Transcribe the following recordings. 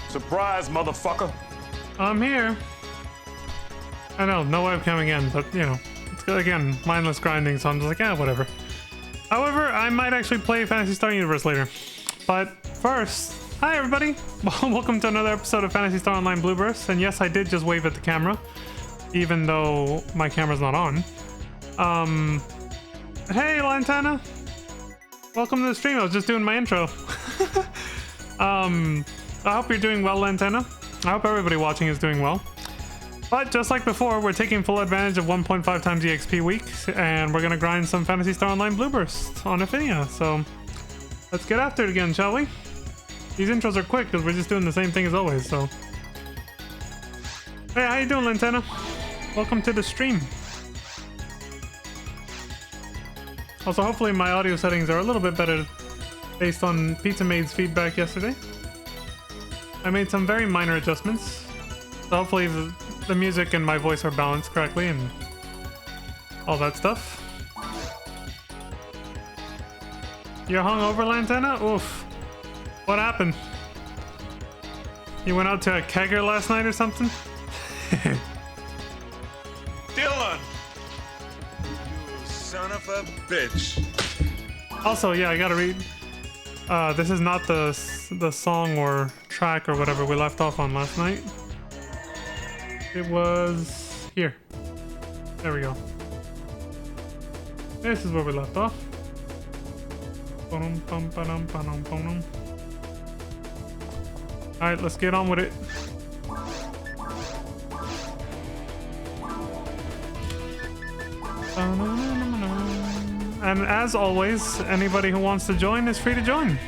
Surprise, motherfucker. I'm here. I know, no webcam again, but you know, it's good again, mindless grinding, so I'm just like, yeah, whatever. However, I might actually play Phantasy Star Universe later. But first, hi everybody! Welcome to another episode of Phantasy Star Online Blue Burst. And yes, I did just wave at the camera, even though my camera's not on. Hey Lantana! Welcome to the stream, I was just doing my intro. I hope you're doing well, Lantana. I hope everybody watching is doing well. But just like before, we're taking full advantage of 1.5 times EXP week, and we're gonna grind some Phantasy Star Online Blue Burst on Affinia. So let's get after it again, shall we? These intros are quick because we're just doing the same thing as always. So hey, how you doing, Lantana? Welcome to the stream. Also, hopefully my audio settings are a little bit better based on Pizza Maid's feedback yesterday. I made some very minor adjustments, so hopefully the music and my voice are balanced correctly and all that stuff. You're hungover, Lantana? Oof. What happened? You went out to a kegger last night or something? Dylan! You son of a bitch. Also, yeah, I gotta read. This is not the song or track or whatever we left off on last night. It was here. There we go. This is where we left off. Alright, let's get on with it. And as always, anybody who wants to join is free to join.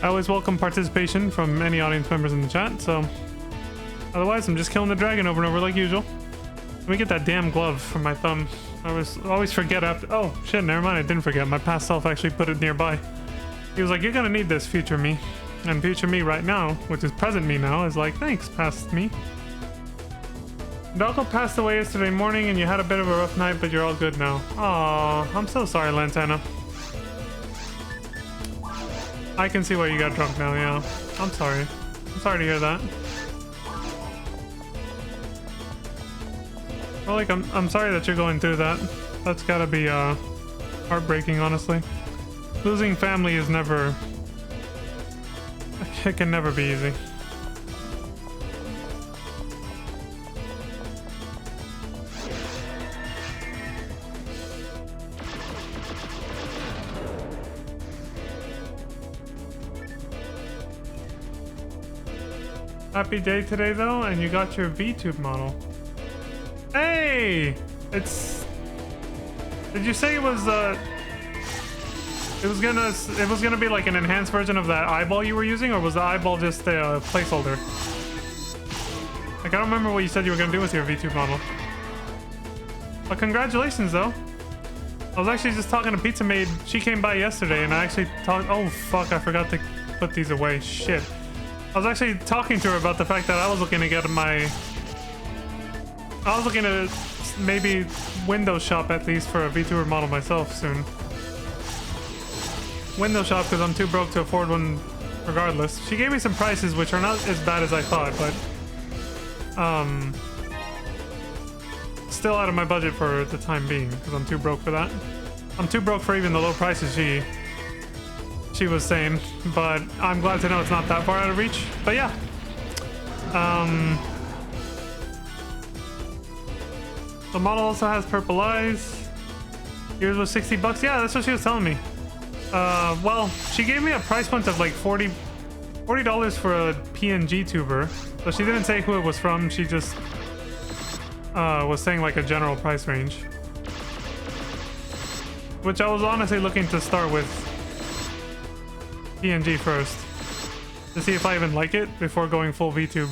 I always welcome participation from any audience members in the chat, so otherwise I'm just killing the dragon over and over like usual. Let me get that damn glove from my thumb. I always forget after. Oh shit, never mind, I didn't forget. My past self actually put it nearby. He was like, you're gonna need this, future me. And future me right now, which is present me now, is like, thanks, past me. Doggo passed away yesterday morning and you had a bit of a rough night, but you're all good now. Aww, I'm so sorry, Lantana. I can see why you got drunk now, yeah. I'm sorry. I'm sorry to hear that. Well, like, I'm sorry that you're going through that. That's gotta be, heartbreaking, honestly. Losing family is never... It can never be easy. Happy day today though, and you got your VTube model. Hey! It's... Did you say it was it was gonna be like an enhanced version of that eyeball you were using, or was the eyeball just a placeholder? Like, I don't remember what you said you were gonna do with your VTube model. But congratulations though. I was actually just talking to Pizza Maid. She came by yesterday and I actually talked... Oh fuck, I forgot to put these away. Shit. I was actually talking to her about the fact that I was looking to get my... I was looking to maybe window shop at least for a VTuber model myself soon. Window shop because I'm too broke to afford one regardless. She gave me some prices which are not as bad as I thought, but... still out of my budget for the time being because I'm too broke for that. I'm too broke for even the low prices she was saying, but I'm glad to know it's not that far out of reach. But yeah, the model also has purple eyes. Yours was $60. Yeah, that's what she was telling me. Well, she gave me a price point of like $40 for a PNG tuber, so she didn't say who it was from. She just was saying like a general price range, which I was honestly looking to start with PNG first to see if I even like it before going full VTube.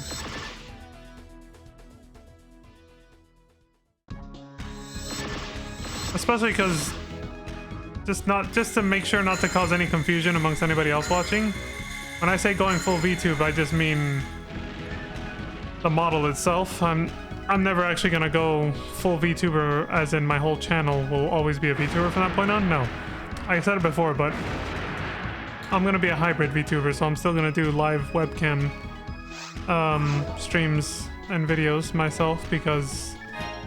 Especially because just to make sure not to cause any confusion amongst anybody else watching. When I say going full VTube, I just mean the model itself. I'm never actually gonna go full VTuber as in my whole channel will always be a VTuber from that point on. No. I said it before, but I'm gonna be a hybrid VTuber, so I'm still gonna do live webcam streams and videos myself, because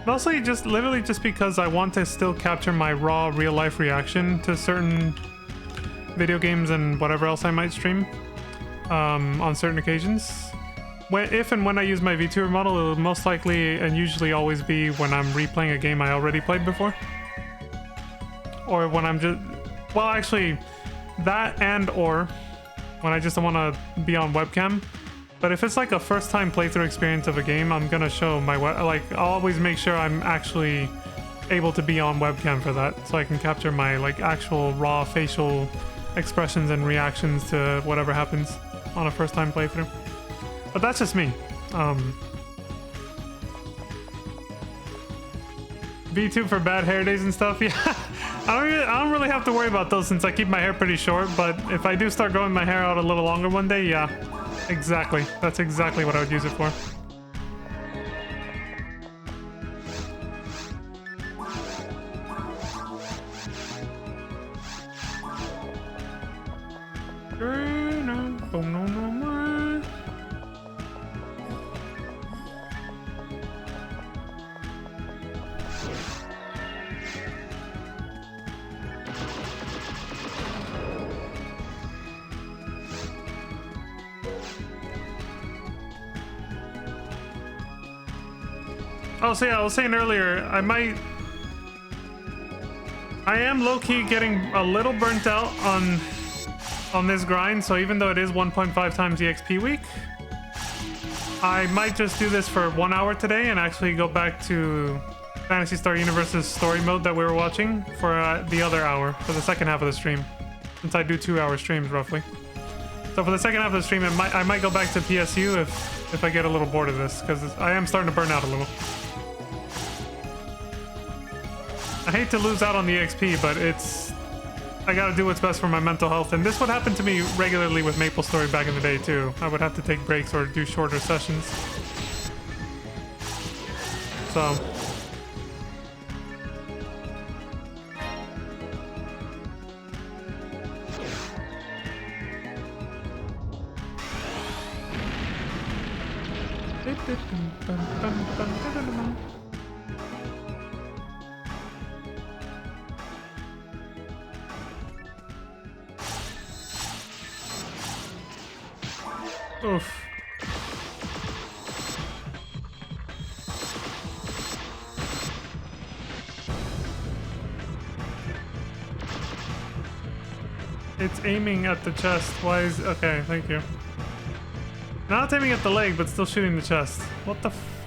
mostly just literally just because I want to still capture my raw real life reaction to certain video games and whatever else I might stream on certain occasions. If and when I use my VTuber model, it will most likely and usually always be when I'm replaying a game I already played before, or when I'm just, well, actually that, and or when I just want to be on webcam. But if it's like a first time playthrough experience of a game, I'm gonna show my like I'll always make sure I'm actually able to be on webcam for that, so I can capture my like actual raw facial expressions and reactions to whatever happens on a first time playthrough. But that's just me. V2 for bad hair days and stuff. Yeah, I don't really have to worry about those since I keep my hair pretty short. But if I do start growing my hair out a little longer one day, yeah, exactly. That's exactly what I would use it for. Oh, so yeah, I was saying earlier, I am low-key getting a little burnt out on this grind, so even though it is 1.5 times EXP week, I might just do this for 1 hour today and actually go back to Phantasy Star Universe's story mode that we were watching for the other hour, for the second half of the stream, since I do 2-hour streams roughly. So for the second half of the stream, I might go back to PSU if I get a little bored of this, because I am starting to burn out a little. I hate to lose out on the XP, but I gotta do what's best for my mental health, and this would happen to me regularly with MapleStory back in the day too. I would have to take breaks or do shorter sessions. So oof. It's aiming at the chest. Why is... Okay, thank you. Now it's aiming at the leg, but still shooting the chest. What the f...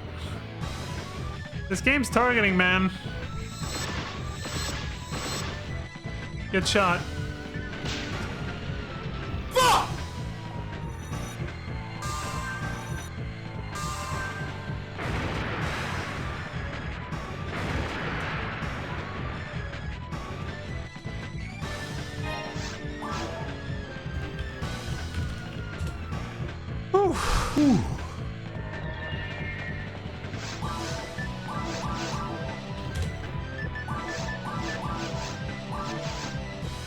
This game's targeting, man. Get shot. Fuck! Ooh.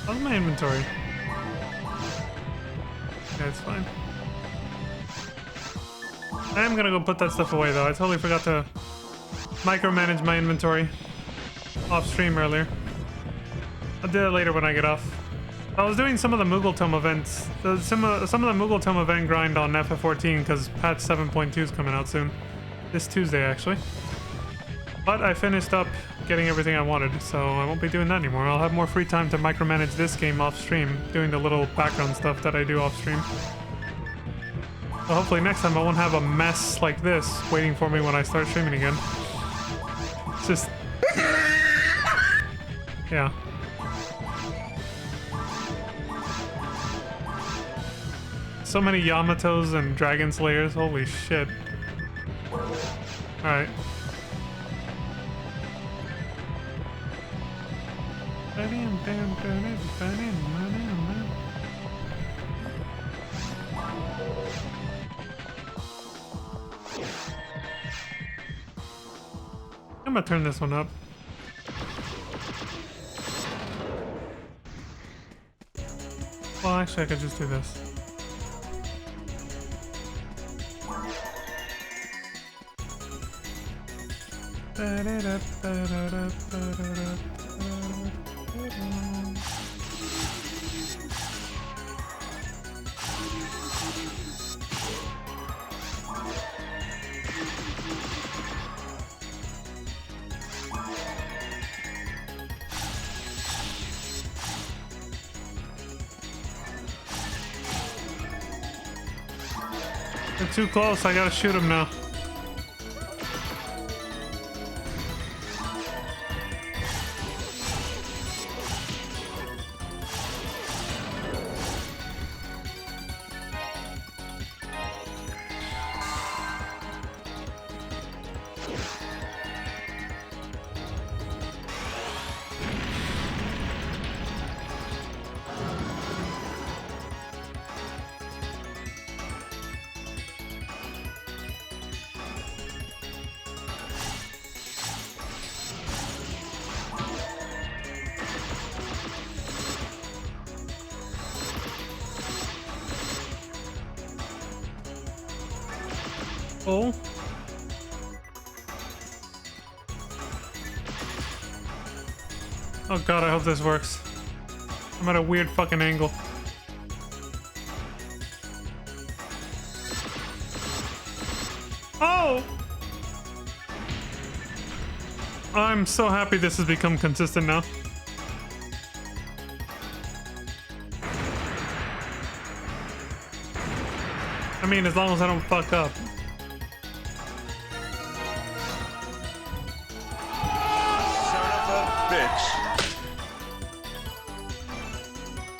How's my inventory? Okay, it's fine. I am gonna go put that stuff away though. I totally forgot to micromanage my inventory off stream earlier. I'll do it later when I get off. I was doing some of the Moogle Tome events, some of the Moogle Tome event grind on FF14 because patch 7.2 is coming out soon. This Tuesday, actually. But I finished up getting everything I wanted, so I won't be doing that anymore. I'll have more free time to micromanage this game off stream, doing the little background stuff that I do off stream. So hopefully next time I won't have a mess like this waiting for me when I start streaming again. It's just... yeah. So many Yamatos and Dragon Slayers, holy shit. Alright. I'm gonna turn this one up. actually, I could just do this. They're too close. I gotta shoot him now. Oh. Oh god, I hope this works. I'm at a weird fucking angle. Oh! I'm so happy this has become consistent now. I mean, as long as I don't fuck up.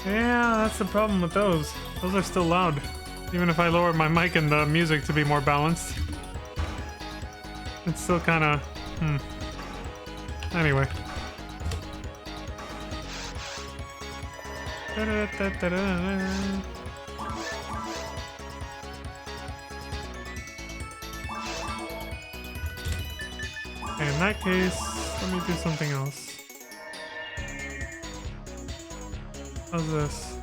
Yeah, that's the problem with those. Those are still loud. Even if I lower my mic and the music to be more balanced. It's still kind of... Anyway. In that case, let me do something else. How's this?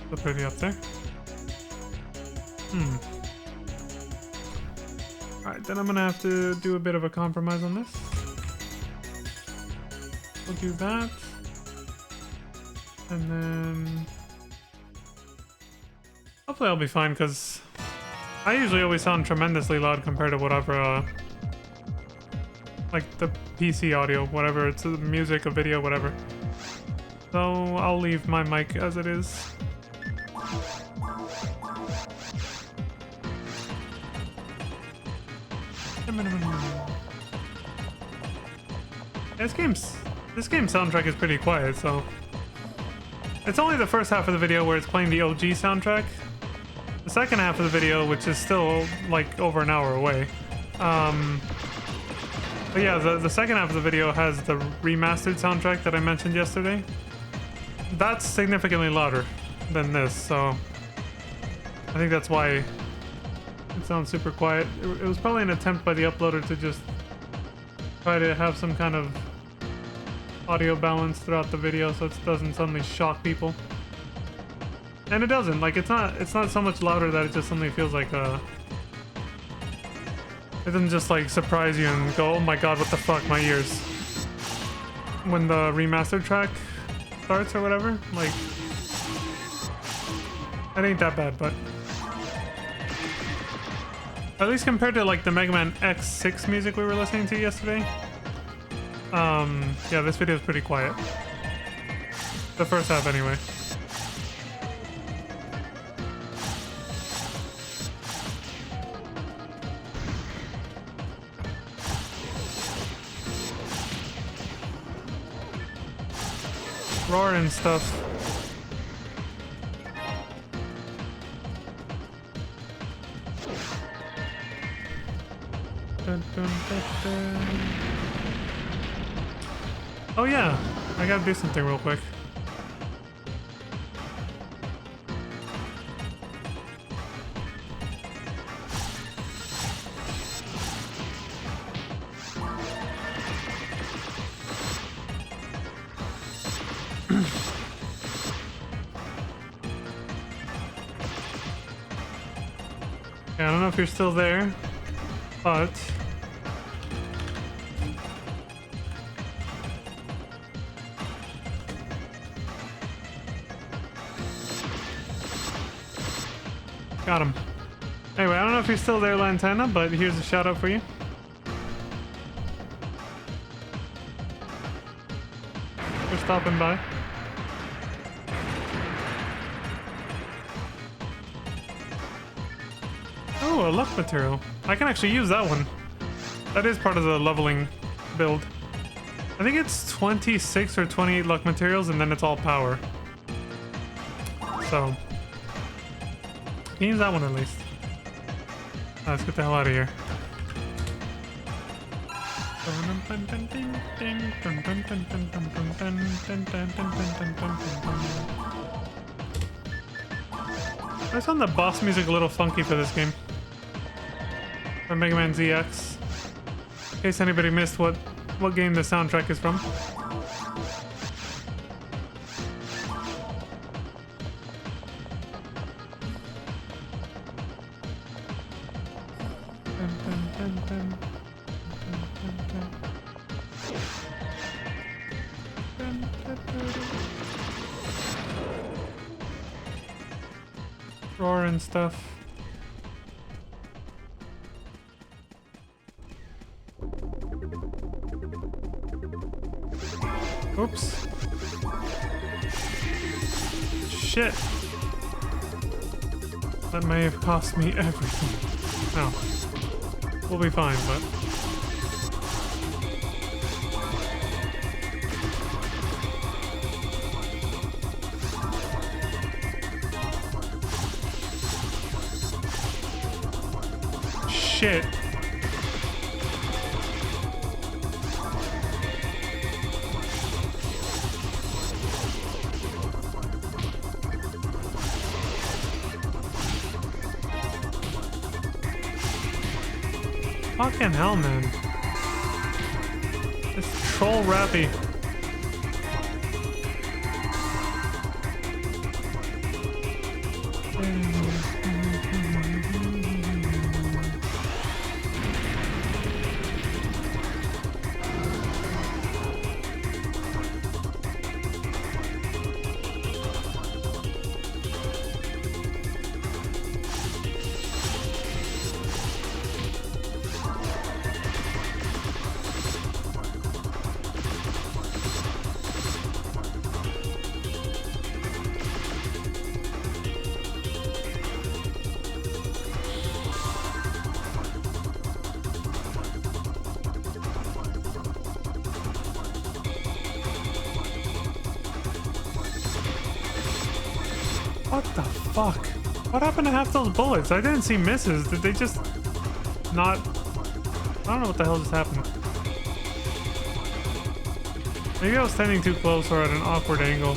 Still pretty up there. Alright, then I'm gonna have to do a bit of a compromise on this. We'll do that. And then... hopefully I'll be fine, because I usually always sound tremendously loud compared to whatever, like the PC audio, whatever, it's music, a video, whatever. So I'll leave my mic as it is. This game's soundtrack is pretty quiet, so it's only the first half of the video where it's playing the OG soundtrack. The second half of the video, which is still like over an hour away. But yeah, the second half of the video has the remastered soundtrack that I mentioned yesterday. That's significantly louder than this, so I think that's why it sounds super quiet. It was probably an attempt by the uploader to just try to have some kind of audio balance throughout the video so it doesn't suddenly shock people. And it doesn't. Like, it's not so much louder that it just suddenly feels like it doesn't just like surprise you and go, oh my god, what the fuck, my ears. When the remastered track starts or whatever, like, it ain't that bad, but at least compared to like the Mega Man X6 music we were listening to yesterday, yeah, this video is pretty quiet. The first half anyway. Roar and stuff. Dun, dun, dun, dun. Oh yeah, I gotta do something real quick. Yeah, I don't know if you're still there, but got him. Anyway, I don't know if you're still there, Lantana, but here's a shout out for you. For stopping by. Oh, a luck material. I can actually use that one. That is part of the leveling build. I think it's 26 or 28 luck materials and then it's all power. So, you can use that one at least. Let's get the hell out of here. I found the boss music a little funky for this game. For Mega Man ZX. In case anybody missed what game the soundtrack is from. Roar and stuff. Oops. Shit. That may have cost me everything. No. We'll be fine, but... Shit. Fucking hell, man. This troll rappy. What the fuck? What happened to half those bullets? I didn't see misses. Did they just not... I don't know what the hell just happened. Maybe I was standing too close or at an awkward angle.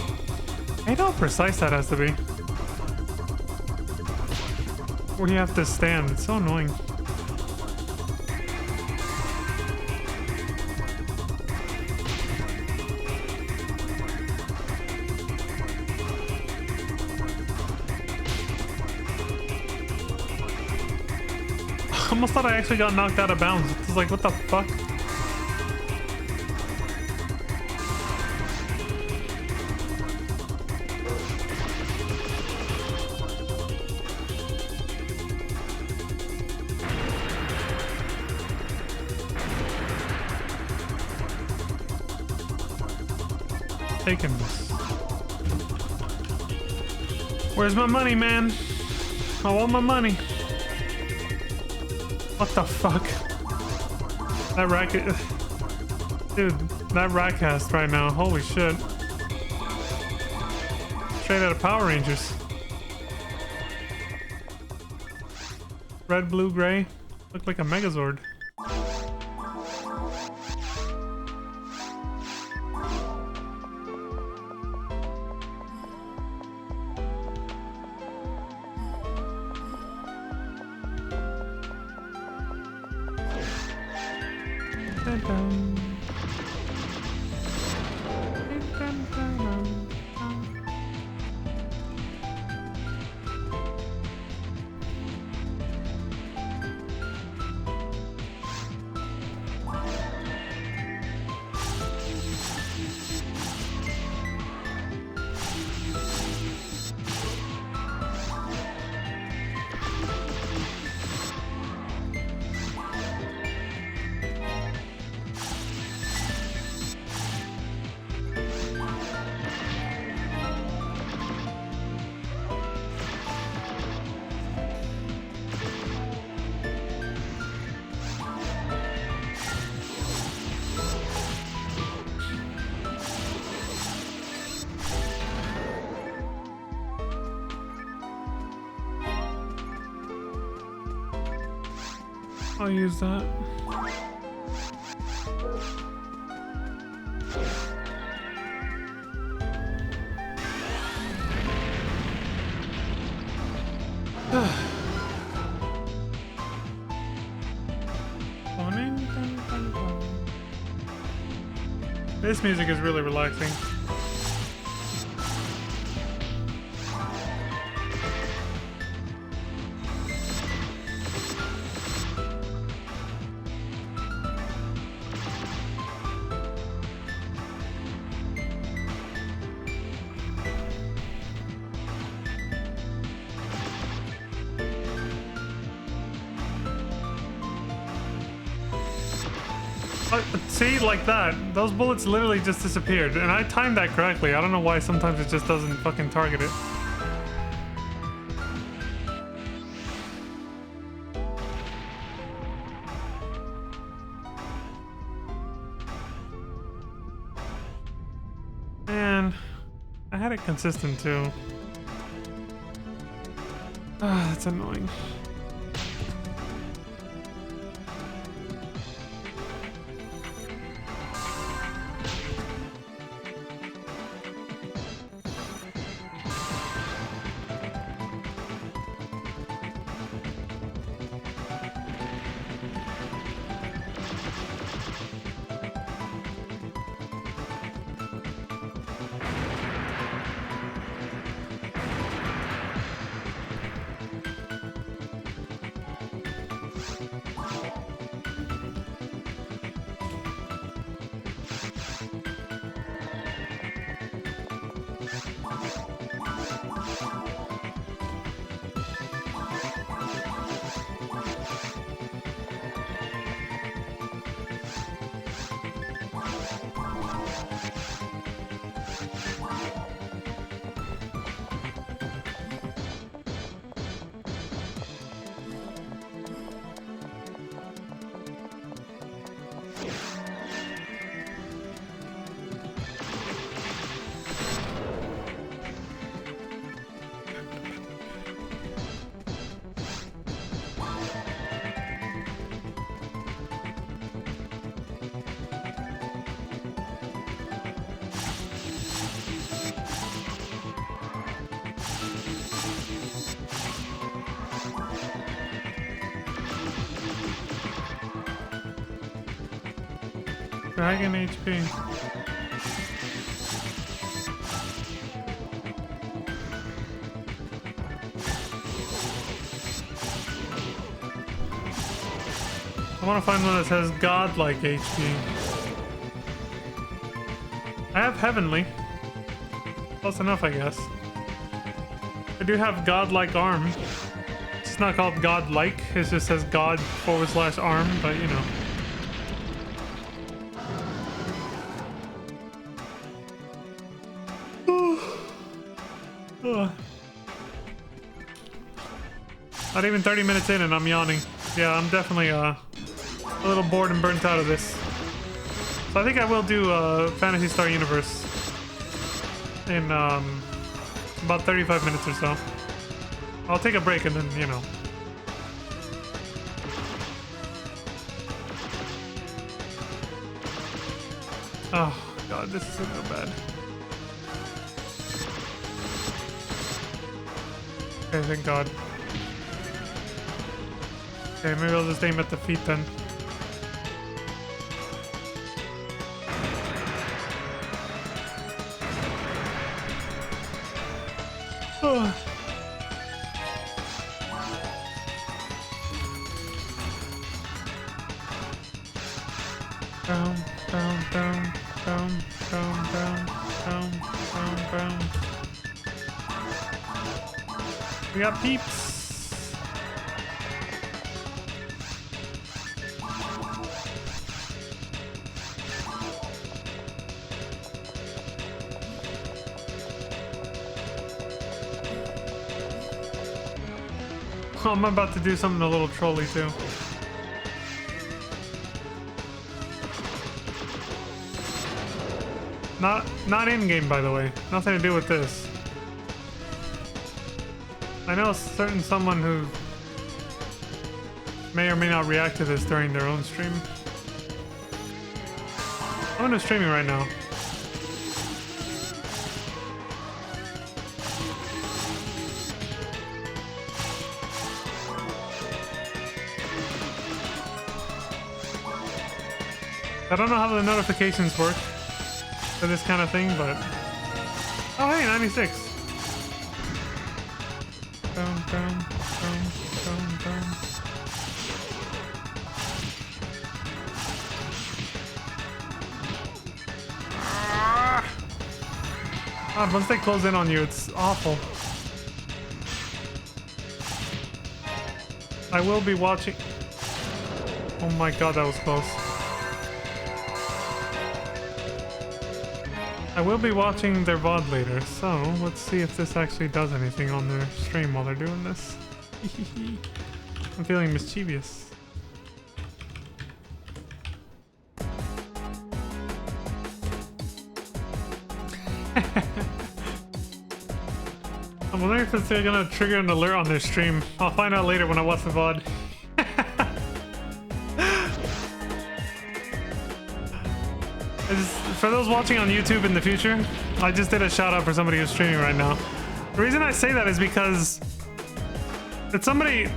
I know how precise that has to be. Where you have to stand. It's so annoying. I almost thought I actually got knocked out of bounds. It was like, what the fuck? Taking this. Where's my money, man? I want my money. What the fuck? That racket... Dude, that rackcast right now. Holy shit. Straight out of Power Rangers. Red, blue, gray. Looked like a Megazord. I'll use that. This music is really relaxing. See, like that. Those bullets literally just disappeared. And I timed that correctly. I don't know why sometimes it just doesn't fucking target it. Man, I had it consistent too. Ah, that's annoying. Dragon HP. I want to find one that says godlike HP. I have heavenly. Close enough, I guess. I do have godlike arm. It's not called godlike. It just says God/arm, but you know. Not even 30 minutes in and I'm yawning. Yeah, I'm definitely a little bored and burnt out of this. So I think I will do Phantasy Star Universe in about 35 minutes or so. I'll take a break and then, you know. Oh god, this is so bad. Okay, thank god. Okay, maybe I'll just aim at the feet then. Oh. Down, down, down, down, down, down, down, down, down. We got peeps. I'm about to do something a little trolly too. Not in game, by the way. Nothing to do with this. I know a certain someone who may or may not react to this during their own stream. I'm into streaming right now. I don't know how the notifications work for this kind of thing, but... Oh, hey, 96. Boom, boom, boom, boom, boom. God, once they close in on you, it's awful. I will be watching... Oh my god, that was close. I will be watching their VOD later, so let's see if this actually does anything on their stream while they're doing this. I'm feeling mischievous. I'm wondering if it's gonna trigger an alert on their stream. I'll find out later when I watch the VOD. For those watching on YouTube in the future, I just did a shout out for somebody who's streaming right now. The reason I say that is because it's somebody...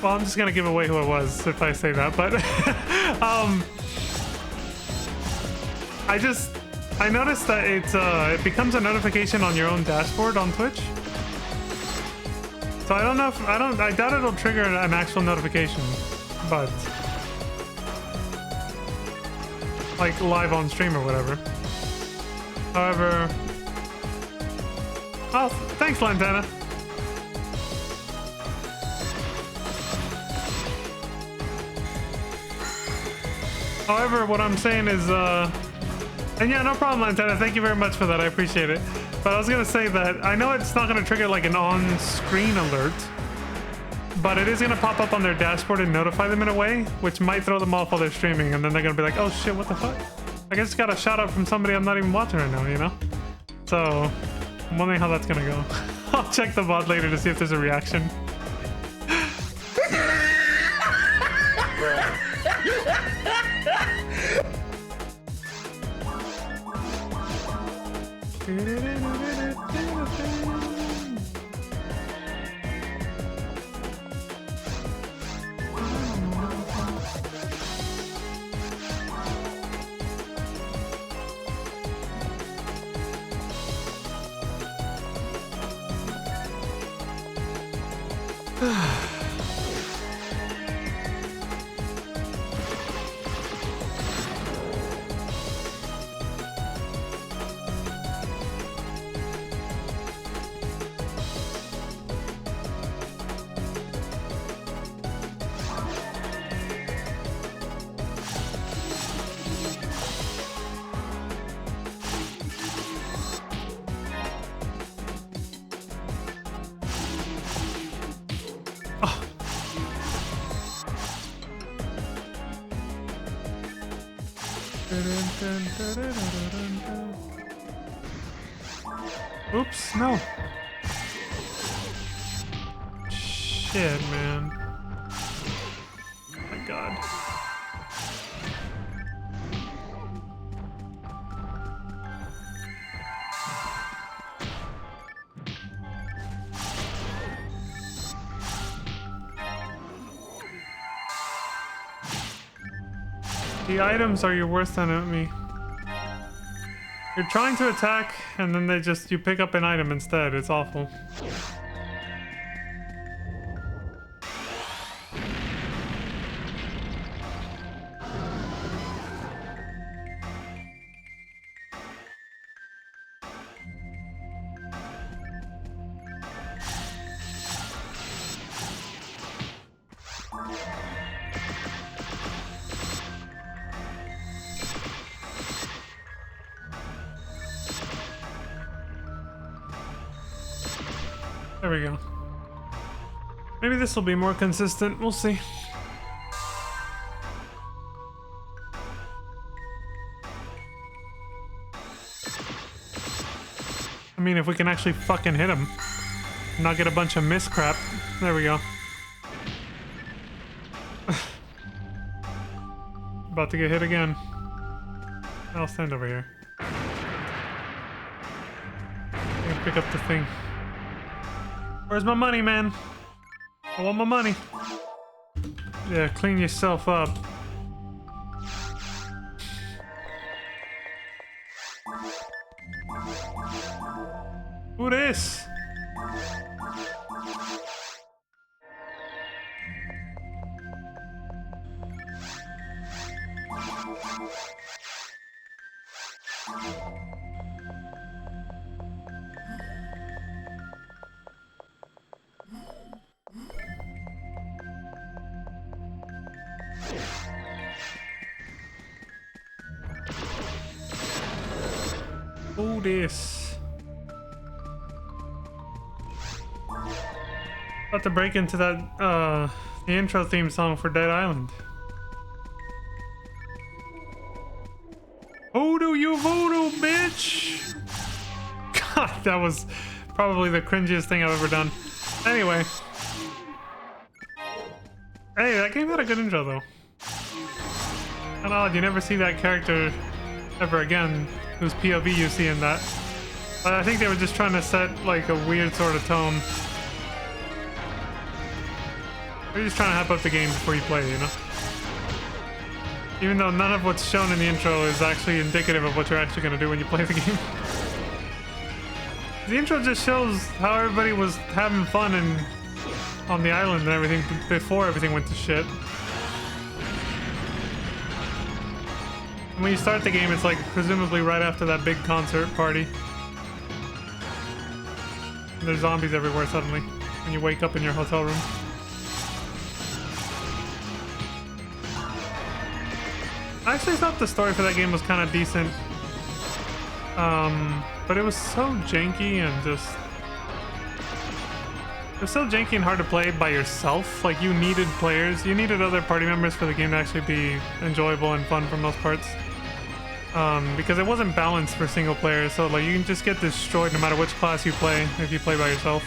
Well, I'm just gonna give away who it was if I say that, but... I noticed that it becomes a notification on your own dashboard on Twitch. So I don't know if... I doubt it'll trigger an actual notification, but... like live on stream or whatever. However... Oh, thanks, Lantana. However, what I'm saying is, and yeah, no problem, Lantana. Thank you very much for that. I appreciate it. But I was gonna say that I know it's not gonna trigger like an on-screen alert, but it is gonna pop up on their dashboard and notify them in a way, which might throw them off while they're streaming, and then they're gonna be like, oh shit, what the fuck? I guess got a shout out from somebody I'm not even watching right now, you know? So, I'm wondering how that's gonna go. I'll check the VOD later to see if there's a reaction. Oops, no. Shit, man. Oh my god. The items are your worst enemy. You're trying to attack, and then you pick up an item instead. It's awful. There we go. Maybe this will be more consistent. We'll see. I mean, if we can actually fucking hit him. Not get a bunch of miss crap. There we go. About to get hit again. I'll stand over here. I can pick up the thing. Where's my money, man? I want my money. Yeah, clean yourself up. Who this? Who this? About to break into that, the intro theme song for Dead Island. Voodoo, you voodoo, bitch! God, that was probably the cringiest thing I've ever done. Anyway. Hey, that game had a good intro, though. And odd, you never see that character ever again, whose POV you see in that. But I think they were just trying to set, like, a weird sort of tone. They're just trying to hype up the game before you play it, you know? Even though none of what's shown in the intro is actually indicative of what you're actually going to do when you play the game. The intro just shows how everybody was having fun and on the island and everything before everything went to shit. And when you start the game, it's like presumably right after that big concert party. And there's zombies everywhere suddenly when you wake up in your hotel room. I actually thought the story for that game was kind of decent. But it was so janky and just... It was so janky and hard to play by yourself. Like, you needed players. You needed other party members for the game to actually be enjoyable and fun for most parts. Because it wasn't balanced for single players, so like you can just get destroyed no matter which class you play if you play by yourself.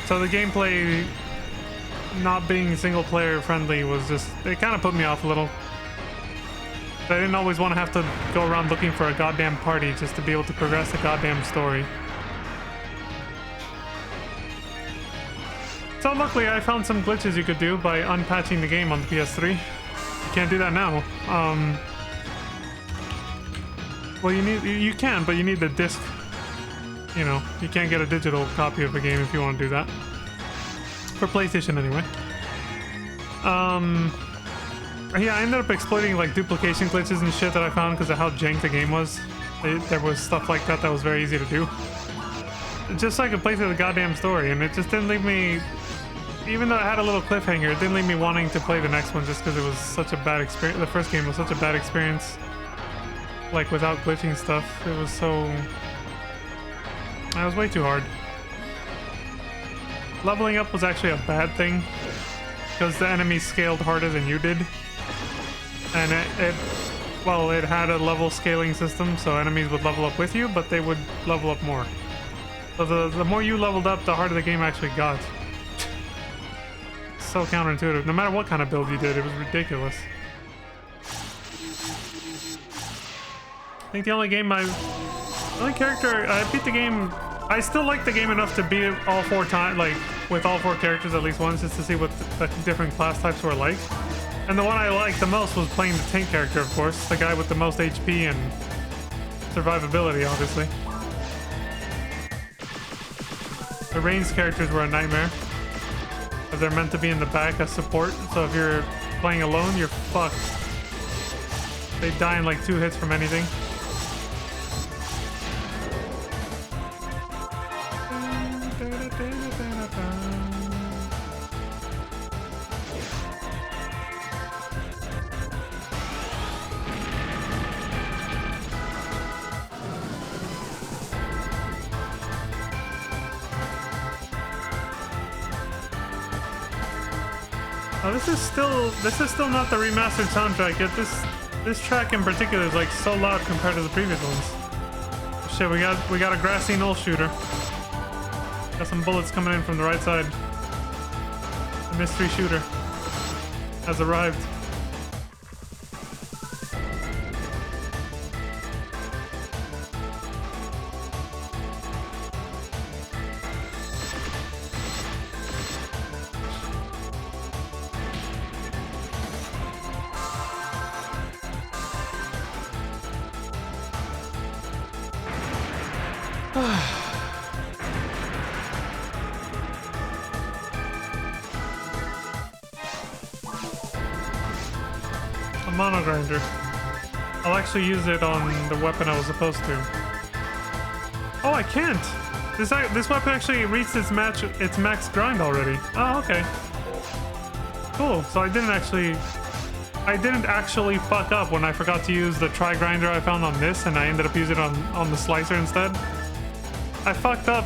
So the gameplay not being single player friendly was just, it kind of put me off a little. I didn't always want to have to go around looking for a goddamn party just to be able to progress the goddamn story. So luckily I found some glitches you could do by unpatching the game on the PS3. You can't do that now. Well, you can, but you need the disc. You know, you can't get a digital copy of a game if you want to do that. For PlayStation, anyway. Yeah, I ended up exploiting like duplication glitches and shit that I found because of how jank the game was. There was stuff like that that was very easy to do. Just so I could play through the goddamn story, and it just didn't leave me... Even though I had a little cliffhanger, it didn't leave me wanting to play the next one just because it was such a bad experience. The first game was such a bad experience. Like, without glitching stuff. It was so... It was way too hard. Leveling up was actually a bad thing. Because the enemies scaled harder than you did. And it had a level scaling system, so enemies would level up with you, but they would level up more. So the more you leveled up, the harder the game actually got. So counterintuitive. No matter what kind of build you did, it was ridiculous. I think the only character I beat the game. I still like the game enough to beat it all 4 times, like with all 4 characters at least once, just to see what the different class types were like. And the one I liked the most was playing the tank character, of course, the guy with the most HP and survivability, obviously. The ranged characters were a nightmare. They're meant to be in the back as support, so if you're playing alone, you're fucked. They die in like 2 hits from anything. Oh, this is still not the remastered soundtrack yet. This track in particular is like so loud compared to the previous ones. Shit, we got a grassy knoll shooter. Got some bullets coming in from the right side. A mystery shooter. has arrived. A mono grinder. I'll actually use it on the weapon I was supposed to. Oh, I can't! This weapon actually reached its max grind already. Oh, okay. Cool. So I didn't actually fuck up when I forgot to use the tri grinder I found on this, and I ended up using it on the slicer instead. I fucked up,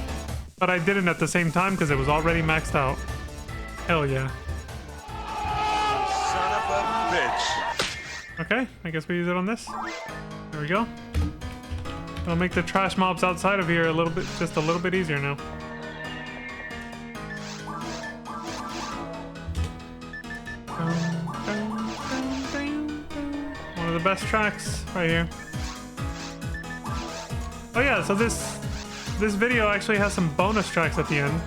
but I didn't at the same time because it was already maxed out. Hell yeah. Son of a bitch. Okay, I guess we use it on this. There we go. It'll make the trash mobs outside of here just a little bit easier now. One of the best tracks right here. Oh yeah, so this video actually has some bonus tracks at the end.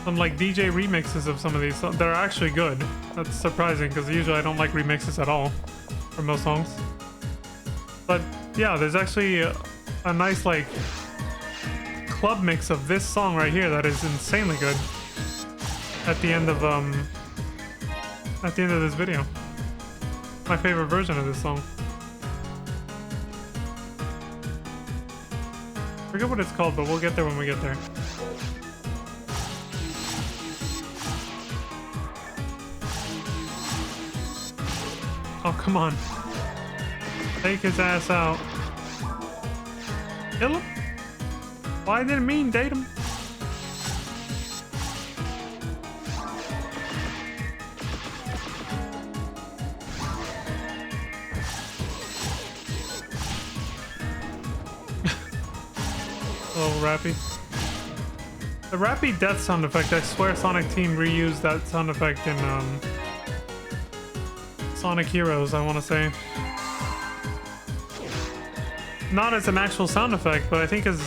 Some like DJ remixes of some of these. They're actually good. That's surprising because usually I don't like remixes at all for most songs. But yeah, there's actually a nice like club mix of this song right here that is insanely good at the end of this video. My favorite version of this song. Forget what it's called, but we'll get there when we get there. Oh, come on. Take his ass out. Kill him? Why didn't mean date him? Oh, Rappy. The Rappy death sound effect, I swear Sonic Team reused that sound effect in Sonic Heroes, I want to say. Not as an actual sound effect, but I think as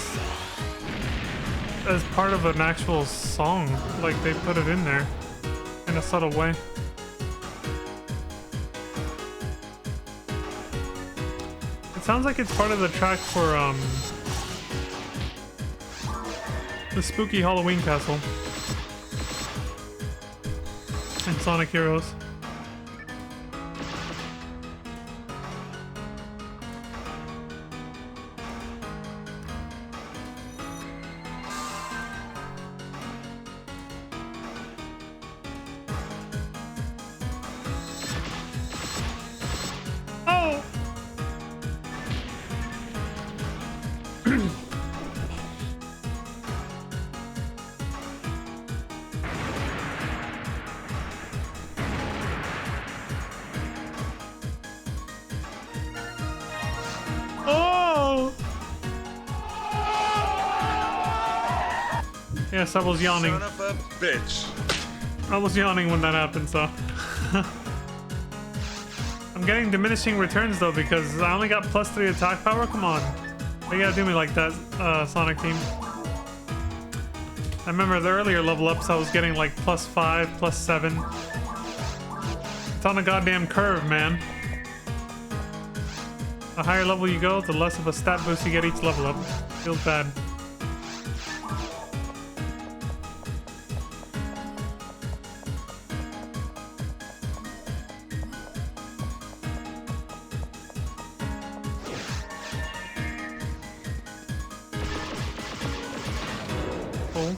part of an actual song. Like, they put it in there in a subtle way. It sounds like it's part of the track for the spooky Halloween castle in Sonic Heroes. Oh! Oh! Yes, I was yawning. Son of a bitch. I was yawning when that happened, so. I'm getting diminishing returns though because I only got +3 attack power. Come on. They gotta do me like that, Sonic Team. I remember the earlier level ups I was getting like +5, +7. It's on a goddamn curve, man. The higher level you go, the less of a stat boost you get each level up. Feels bad. Cool.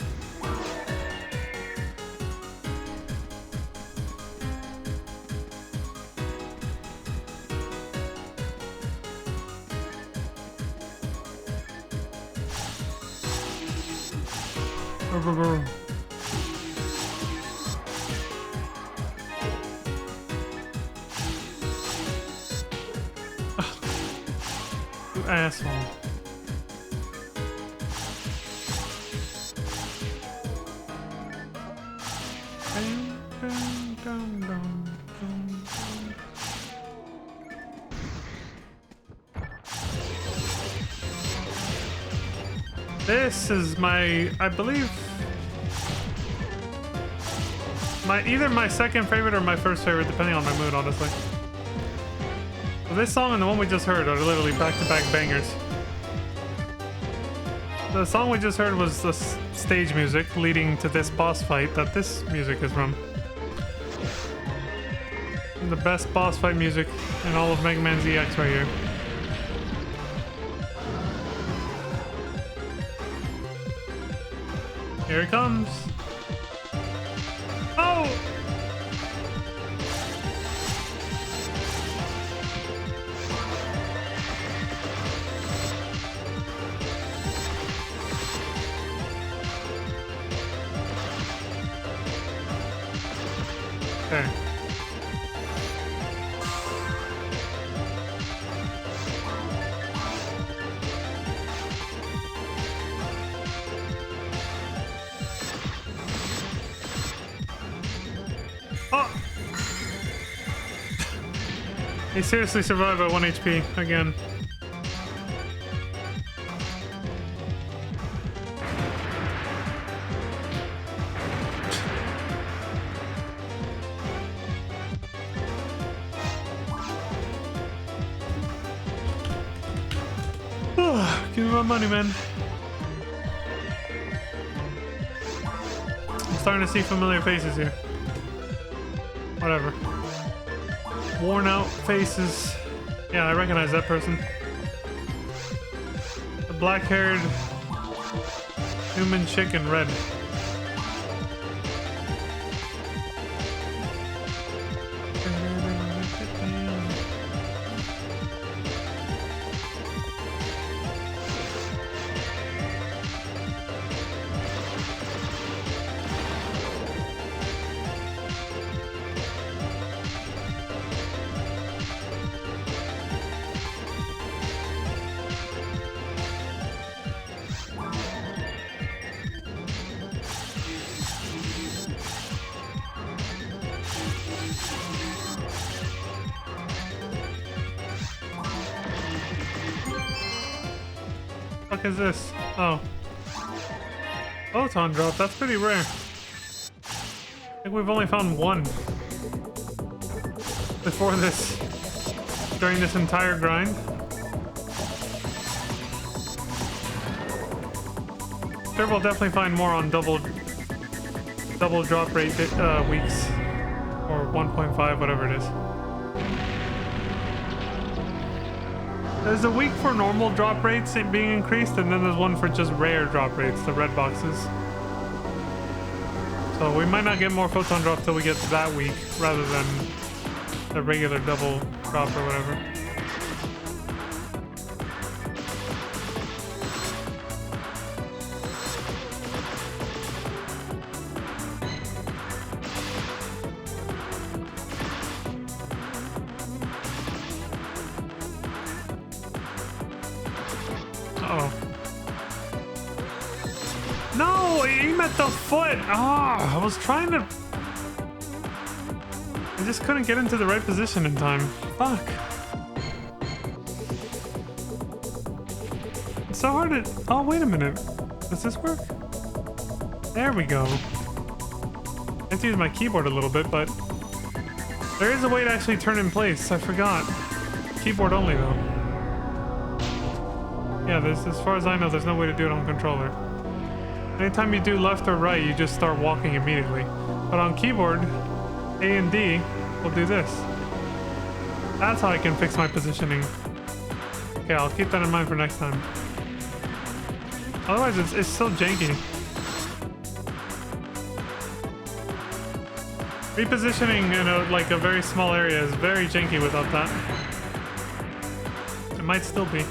You asshole. This is my, I believe, either my second favorite or my first favorite, depending on my mood, honestly. So this song and the one we just heard are literally back-to-back bangers. The song we just heard was the stage music leading to this boss fight that this music is from. The best boss fight music in all of Mega Man ZX right here. Here it comes. Oh! Okay. Oh! He seriously survived at 1 HP again. Give me my money, man. I'm starting to see familiar faces here. Whatever. Worn out faces. Yeah, I recognize that person. The black-haired human chick in red. What the fuck is this? Oh. Photon drop, that's pretty rare. I think we've only found one before this, during this entire grind. Sure, we'll definitely find more on double drop rate weeks, or 1.5, whatever it is. There's a week for normal drop rates being increased, and then there's one for just rare drop rates, the red boxes. So we might not get more photon drop till we get to that week, rather than the regular double drop or whatever. Uh-oh. No, aim at the foot. Ah, I was trying to. I just couldn't get into the right position in time. Fuck. It's so hard to. Oh, wait a minute. Does this work? There we go. I have to use my keyboard a little bit, but there is a way to actually turn in place. I forgot. Keyboard only, though. Yeah, as far as I know, there's no way to do it on controller. Anytime you do left or right, you just start walking immediately. But on keyboard, A and D will do this. That's how I can fix my positioning. Okay, I'll keep that in mind for next time. Otherwise, it's so janky. Repositioning in a very small area is very janky without that. It might still be.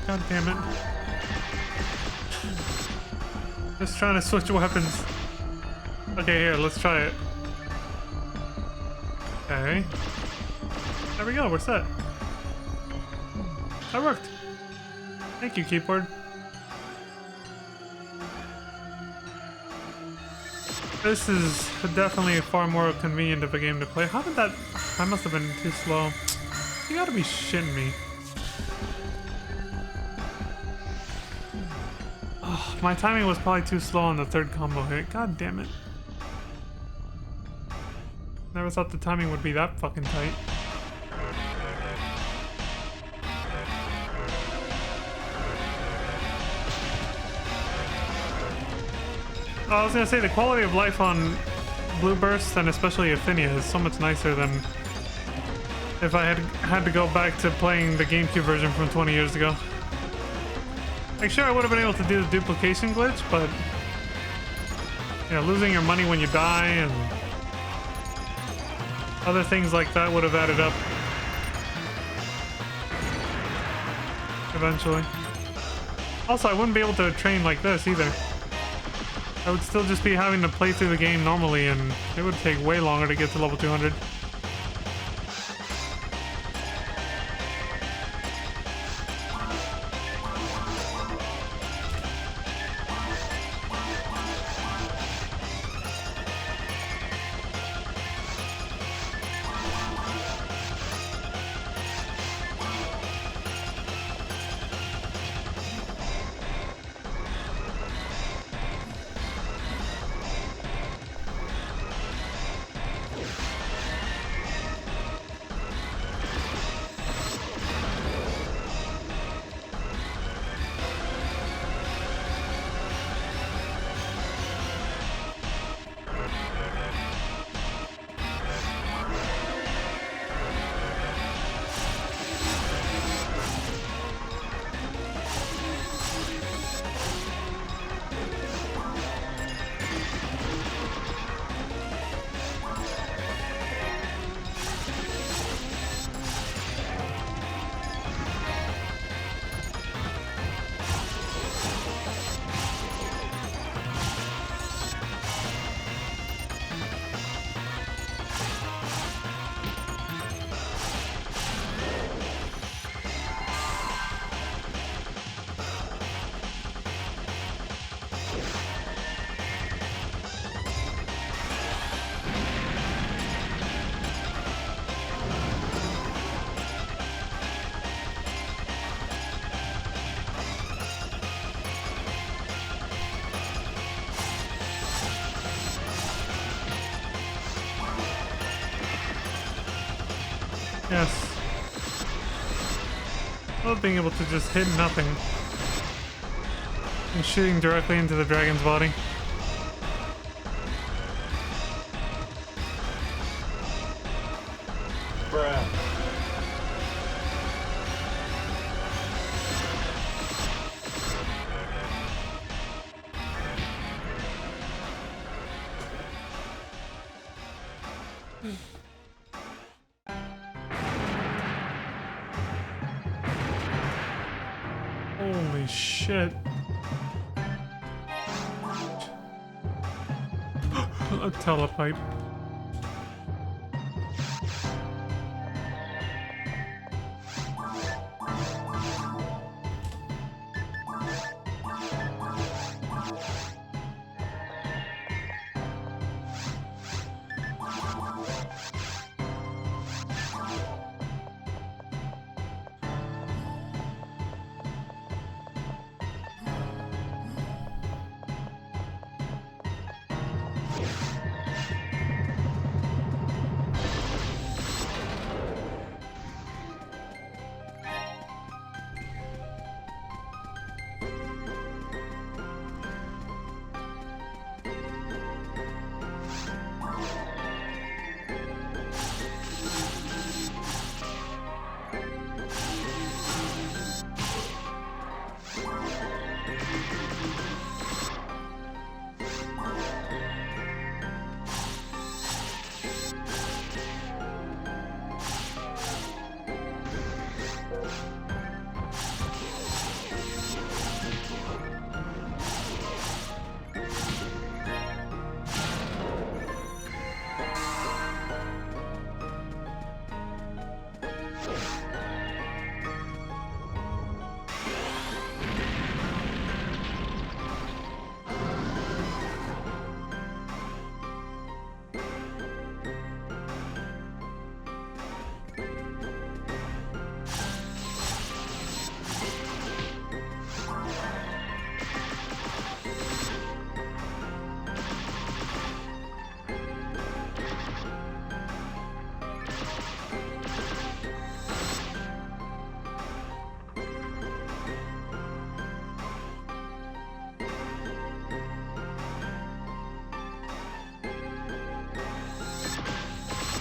God damn it. Just trying to switch weapons. Okay, here, let's try it. Okay. There we go, we're set. That worked. Thank you, keyboard. This is definitely far more convenient of a game to play. How did that... I must have been too slow. You gotta be shitting me. Oh, my timing was probably too slow on the third combo hit. God damn it. Never thought the timing would be that fucking tight. I was gonna say the quality of life on Blue Burst and especially Athenia is so much nicer than if I had to go back to playing the GameCube version from 20 years ago. Like, sure, I would have been able to do the duplication glitch, but you know, losing your money when you die and other things like that would have added up eventually. Also, I wouldn't be able to train like this either. I would still just be having to play through the game normally, and it would take way longer to get to level 200. Yes. I love being able to just hit nothing and shooting directly into the dragon's body. Holy shit. A telepipe.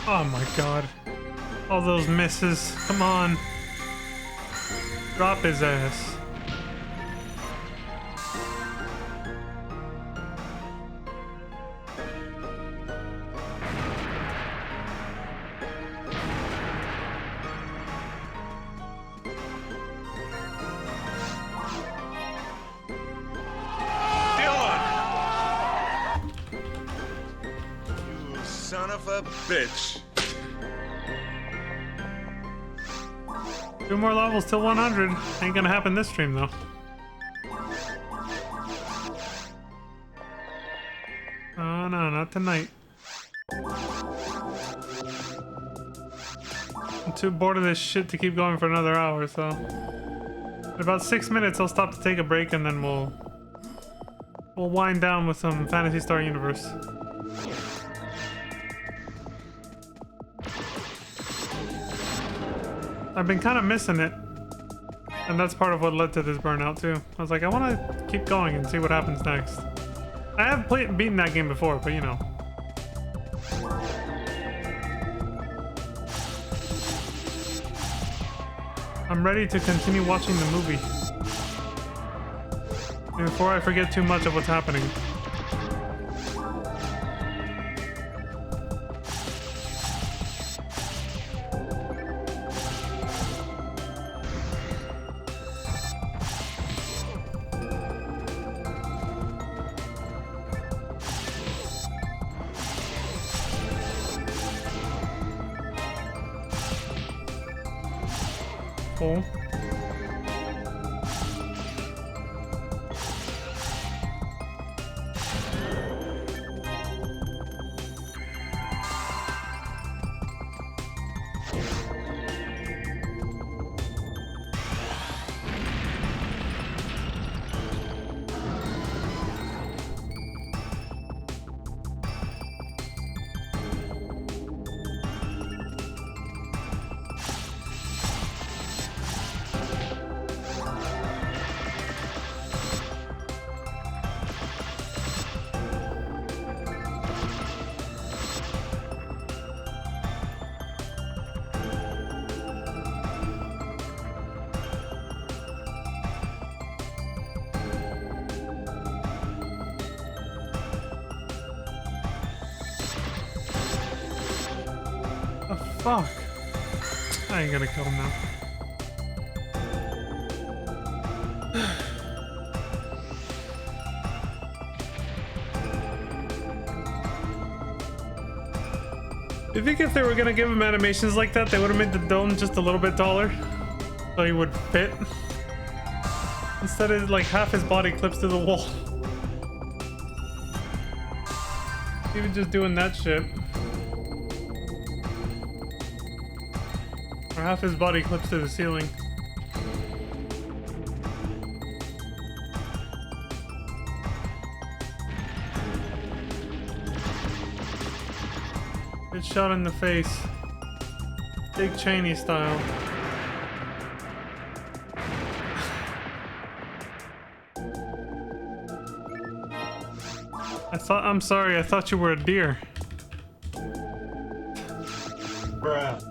Oh my god. All those misses. Come on. Drop his ass. Son of a bitch. 2 more levels till 100. Ain't gonna happen this stream though. Oh no, not tonight. I'm too bored of this shit to keep going for another hour, so... In about 6 minutes I'll stop to take a break and then we'll wind down with some Phantasy Star Universe. I've been kind of missing it, and that's part of what led to this burnout too. I was like, I want to keep going and see what happens next. I have beaten that game before, but you know. I'm ready to continue watching the movie before I forget too much of what's happening. Cool. Fuck. I ain't gonna kill him now. Do you think if they were gonna give him animations like that, they would have made the dome just a little bit taller? So he would fit? Instead of like half his body clips to the wall. Even just doing that shit. Or half his body clips to the ceiling. Good shot in the face. Big Cheney style. I'm sorry, I thought you were a deer. Bruh.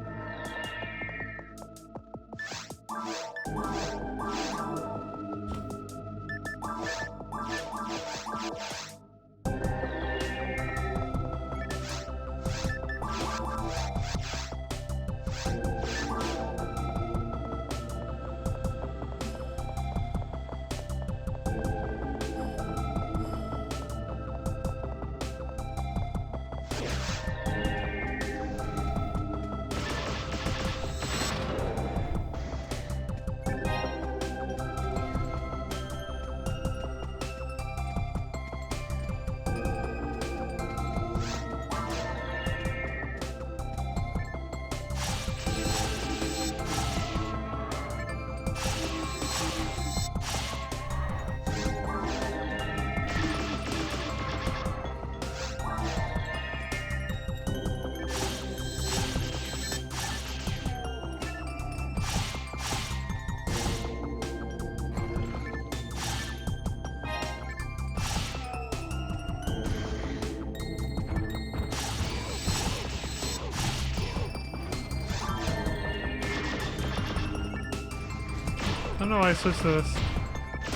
I don't know why I switched to this.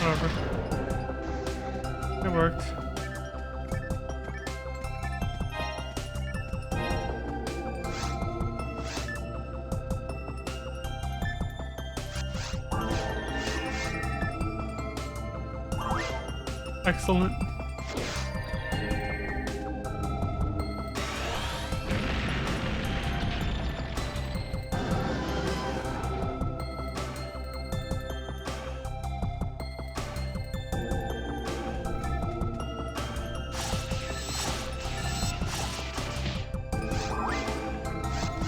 Whatever. It worked. Excellent.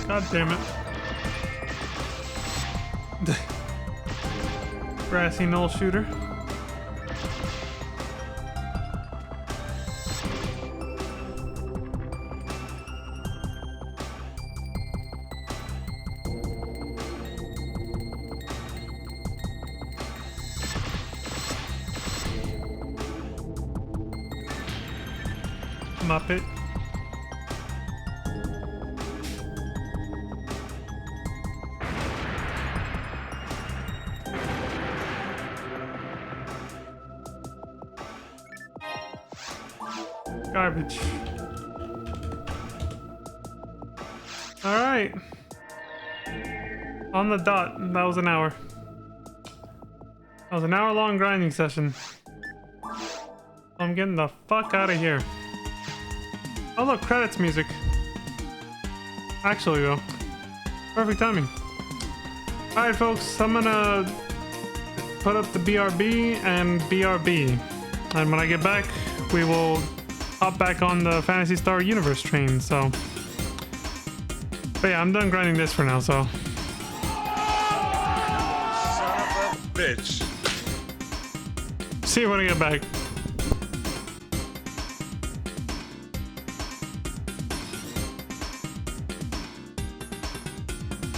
God damn it. Grassy knoll shooter. Muppet. Garbage. All right. On the dot. That was an hour. That was an hour-long grinding session. I'm getting the fuck out of here. Oh look, credits music. Actually though, perfect timing. All right, folks. I'm gonna put up the BRB and BRB, and when I get back, we will hop back on the Phantasy Star Universe train. So, but yeah, I'm done grinding this for now. So, Son of a bitch. see you when I get back.